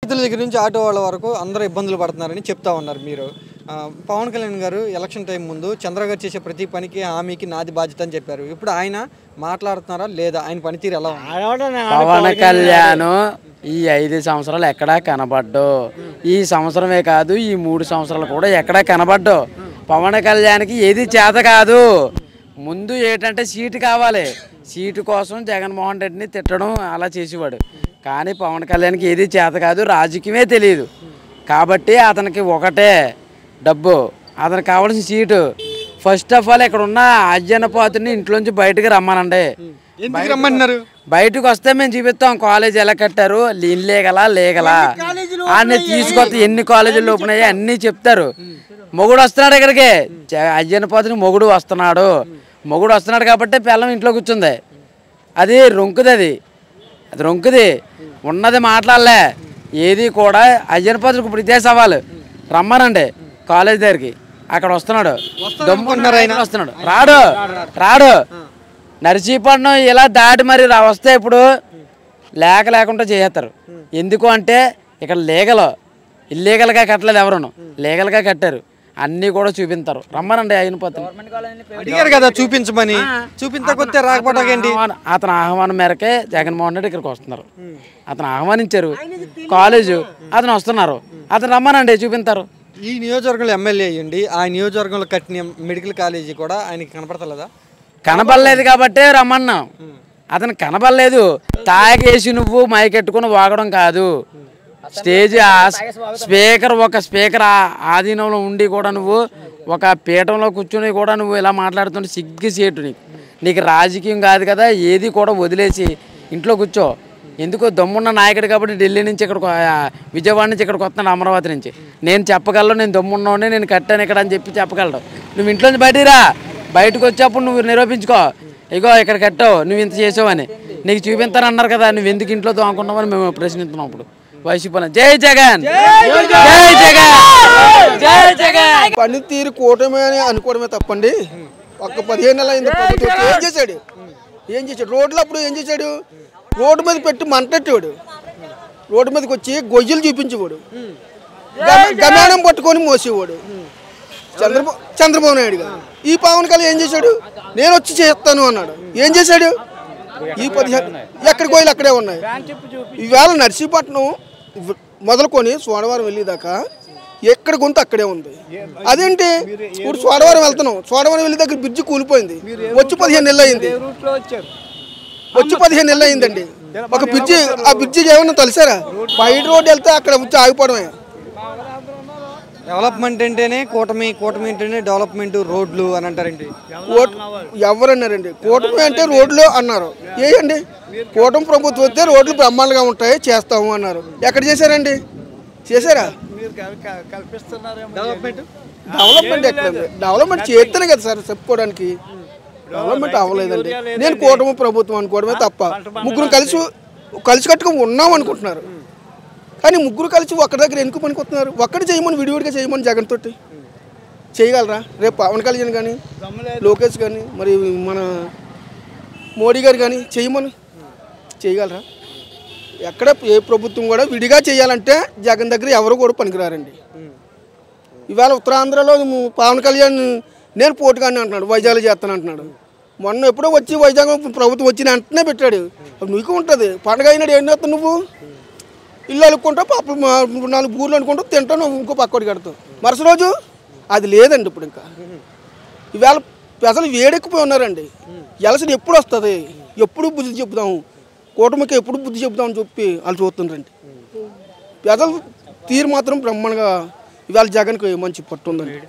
రైతుల దగ్గర నుంచి ఆటో వాళ్ళ వరకు అందరూ ఇబ్బందులు పడుతున్నారని చెప్తా ఉన్నారు మీరు. పవన్ కళ్యాణ్ గారు ఎలక్షన్ టైం ముందు చంద్రబాబు గారు చేసే ప్రతి పనికి హామీకి నాది బాధ్యత అని చెప్పారు. ఇప్పుడు ఆయన మాట్లాడుతున్నారా లేదా? ఆయన పనితీరు ఎలా ఉంది? పవన్ కళ్యాణ్ ఈ 5 సంవత్సరాలు ఎక్కడా కనబడ్డు. ఈ సంవత్సరమే కాదు, ఈ 3 సంవత్సరాలు కూడా ఎక్కడా కనబడ్డు. పవన్ కళ్యాణ్కి ఏది చేత కాదు. ముందు ఏంటంటే సీటు కావాలి. సీటు కోసం జగన్మోహన్ రెడ్డిని తిట్టడం అలా చేసేవాడు. కానీ పవన్ కళ్యాణ్కి ఏది చేత కాదు, రాజకీయమే తెలియదు. కాబట్టి అతనికి ఒకటే డబ్బు, అతనికి కావాల్సిన సీటు. ఫస్ట్ ఆఫ్ ఆల్ ఇక్కడ ఉన్న అజ్జనపాతుని ఇంట్లోంచి బయటకు రమ్మనండి. బయటకు వస్తే మేము చూపిస్తాం కాలేజ్ ఎలా కట్టారు, లేగలా అన్ని తీసుకొస్తే ఎన్ని కాలేజీలు ఓపెన్ అయ్యాయి అన్నీ చెప్తారు. మొగుడు వస్తున్నాడు ఇక్కడికి, అజ్జనపాతుని మొగుడు వస్తున్నాడు కాబట్టి పిల్లం ఇంట్లో కూర్చుంది. అది రొంకుది, అది రొంకుది. ఉన్నది మాట్లాడలే. ఏది కూడా అజ్జనపాతులకు ఇప్పుడు ఇదే సవాలు. రమ్మనండి కాలేజ్ దగ్గరికి. అక్కడ వస్తున్నాడు, వస్తున్నాడు, రాడు. నర్సీపట్నం ఇలా దాటి మరి వస్తే ఇప్పుడు లేకుండా చేస్తారు. ఎందుకు అంటే ఇక్కడ ఇల్లీగల్గా కట్టలేదు, ఎవరును లీగల్గా కట్టారు. అన్నీ కూడా చూపిస్తారు. రమ్మనండి అయినపోతుంది. అడిగారు కదా చూపించమని, చూపించకపోతే రాకపోవడం ఏంటి? అతని ఆహ్వానం మేరకే జగన్మోహన్ రెడ్డి ఇక్కడికి వస్తున్నారు. అతను ఆహ్వానించారు కాలేజు, అతను వస్తున్నారు. అతను రమ్మనండి చూపిస్తారు. ఈ నియోజకవర్గంలో ఎమ్మెల్యే అయ్యండి, ఆ నియోజకవర్గంలో కట్టిన మెడికల్ కాలేజీ కూడా ఆయనకి కనపడతలేదా? కనబడలేదు కాబట్టే రమ్మన్నాం. అతను కనబడలేదు. తాగేసి నువ్వు మైకెట్టుకుని వాగడం కాదు. స్టేజ్ స్పీకర్ ఆధీనంలో ఉండి కూడా నువ్వు ఒక పీఠంలో కూర్చుని కూడా నువ్వు ఇలా మాట్లాడుతుంటే సిగ్గుసేటు. నీకు రాజకీయం కాదు కదా, ఏది కూడా వదిలేసి ఇంట్లో కూర్చో. ఎందుకు దమ్మున్న నాయకుడు కాబట్టి ఢిల్లీ నుంచి ఇక్కడ విజయవాడ నుంచి ఇక్కడికి వస్తున్నాడు, అమరావతి నుంచి. నేను చెప్పగలను, నేను దమ్మున్నోనే, నేను కట్టాను ఇక్కడ అని చెప్పగలడు. నువ్వు ఇంట్లోంచి బయటకు వచ్చేప్పుడు నువ్వు నిరూపించుకో. ఇగో ఇక్కడ కట్టావు, నువ్వు ఇంత చేసావని నీకు చూపిస్తానన్నారు కదా. నువ్వు ఎందుకు ఇంట్లో తోముకున్నావని మేము ప్రశ్నిస్తున్నాం. ఇప్పుడు వైసీపీ జై జగన్, జై జగన్, జై జగన్. పనితీరు కూటమి అని అనుకోవడమే తప్పండి. ఒక 15 నెలలు అయింది ఏం చేశాడు రోడ్లు. అప్పుడు ఏం చేశాడు? రోడ్డు మీద పెట్టి మంటెట్టేవాడు. రోడ్డు మీదకి వచ్చి గొయ్యలు చూపించేవాడు, గమనం పట్టుకొని మోసేవాడు చంద్రబాబు నాయుడు గారు. ఈ పవన్ కళ్యాణ్ ఏం చేశాడు? నేను వచ్చి చేస్తాను అన్నాడు. ఏం చేశాడు? ఈ 15 ఎక్కడ గొయ్యలు అక్కడే ఉన్నాయి. ఈవేళ నర్సీపట్నం మొదలుకొని సోడవరం వెళ్ళేదాకా ఎక్కడ గొంతు అక్కడే ఉంది. అదేంటి? ఇప్పుడు సోడవరం వెళ్తున్నాం, సోడవరం వెళ్ళే దగ్గర బ్రిడ్జి కూలిపోయింది. వచ్చి 15 నెలలు అయింది. 15 నెలలు అయిందండి. ఒక బ్రిడ్జి, ఆ బ్రిడ్జికి ఏమన్నా తెలిసారా? బయట రోడ్డు వెళ్తే అక్కడ వచ్చి ఆగిపోవడమే. డెవలప్మెంట్ అంటేనే కూటమి అంటేనే డెవలప్మెంట్, రోడ్లు అని అంటారండి. ఎవరన్నారండి? కూటమి అంటే రోడ్లు అన్నారు. ఏంటి? కూటమి ప్రభుత్వం వస్తే రోడ్లు బ్రహ్మాండంగా ఉంటాయి, చేస్తాము అన్నారు. ఎక్కడ చేశారండి? చేశారా? డెవలప్మెంట్ ఎక్కడ? డెవలప్మెంట్ చేస్తేనే కదా సార్ చెప్పుకోవడానికి. డెవలప్మెంట్ అవ్వలేదండి. నేను కూటమి ప్రభుత్వం అనుకోవడమే తప్ప. ముగ్గురు కలిసి కట్టుకుని ఉన్నాం అనుకుంటున్నారు. కానీ ముగ్గురు కలిసి ఒక్కడి దగ్గర ఎందుకు పనికొస్తున్నారు? ఒక్కటి చేయమని, విడివిడిగా చేయమని జగన్ తోటి చేయగలరా? రేపు పవన్ కళ్యాణ్ కానీ, లోకేష్ కానీ, మరి మన మోడీ గారు కానీ చేయగలరా? ఎక్కడ ఏ ప్రభుత్వం కూడా విడిగా చేయాలంటే జగన్ దగ్గర ఎవరు కూడా పనికిరారండి. ఇవాళ ఉత్తరాంధ్రలో పవన్ కళ్యాణ్ నేను పోటుగానే అంటున్నాడు, వైజాగ్లో చేస్తాను అంటున్నాడు. మొన్న ఎప్పుడో వచ్చి వైజాగ్ ప్రభుత్వం వచ్చిన వెంటనే పెట్టాడు. నీకు ఉంటుంది పండుగ అయినాడు. ఏం చేస్తావు నువ్వు? ఇల్లు అనుకుంటావు, పాప 4 బూర్లు అనుకుంటావు, తింటావు, నువ్వు ఇంకో పక్కడి కడతావు. మరుసటి రోజు అది లేదండి. ఇప్పుడు ఇంకా ఈవేళ ప్రజలు వేడెక్కిపోయి ఉన్నారండి. ఎలసరి ఎప్పుడు వస్తుంది, ఎప్పుడు బుద్ధి చెప్తాము, కూటమికి ఎప్పుడు బుద్ధి చెప్తామని చెప్పి వాళ్ళు చూస్తుండ్రండి. ప్రజలు తీరు మాత్రం బ్రహ్మాండంగా ఇవాళ జగన్కి మంచి పట్టు ఉందండి.